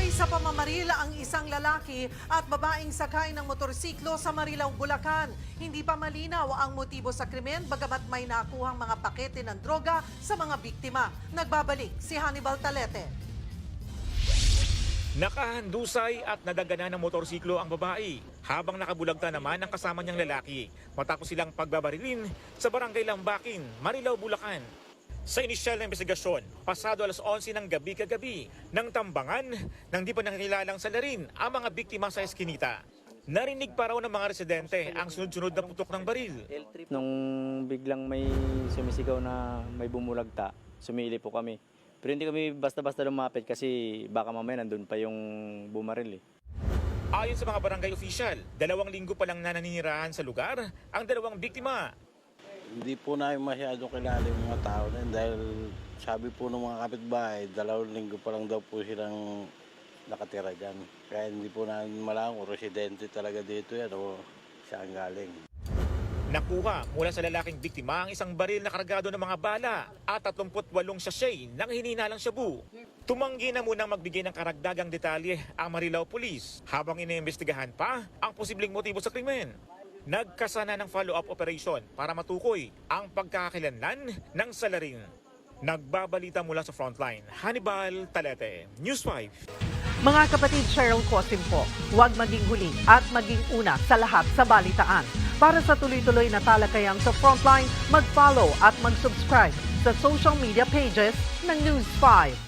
Namatay sa pamamaril ang isang lalaki at babaeng sakay ng motorsiklo sa Marilao, Bulacan. Hindi pa malinaw ang motibo sa krimen bagamat may nakuhang mga pakete ng droga sa mga biktima. Nagbabalik si Hannibal Talete. Nakahandusay at nadagana ng motorsiklo ang babae habang nakabulagta naman ang kasama niyang lalaki matapos silang pagbabarilin sa barangay Lambakin, Marilao, Bulacan. Sa inisyal na investigasyon, pasado alas 11 ng gabi kagabi, nang tambangan nang di pa nakikilalang salarin ang mga biktima sa eskinita. Narinig pa raw ng mga residente ang sunod-sunod na putok ng baril. Nung biglang may sumisigaw na may bumulagta, sumili po kami. Pero hindi kami basta-basta lumapit kasi baka mamaya nandun pa yung bumaril eh. Ayon sa mga barangay official, 2 linggo pa lang na naninirahan sa lugar ang 2 biktima. Hindi po namin masyadong kilala yung mga tao na yun dahil sabi po ng mga kapitbahay, 2 linggo pa lang daw po silang nakatira dyan. Kaya hindi po namin malaman kung residente talaga dito yan o saan galing. Nakuha mula sa lalaking biktima ang isang baril na kargado ng mga bala at 38 sachet ng hininalang shabu. Tumanggi na munang magbigay ng karagdagang detalye ang Marilao Police habang iniimbestigahan pa ang posibleng motibo sa krimen. Nagkasana ng follow-up operation para matukoy ang pagkakakilanlan ng salarin. Nagbabalita mula sa frontline, Hannibal Talete, News 5. Mga kapatid, Cheryl Cosim po, huwag maging huli at maging una sa lahat sa balitaan. Para sa tuloy-tuloy na talakayan sa Frontline, mag-follow at mag-subscribe sa social media pages ng News 5.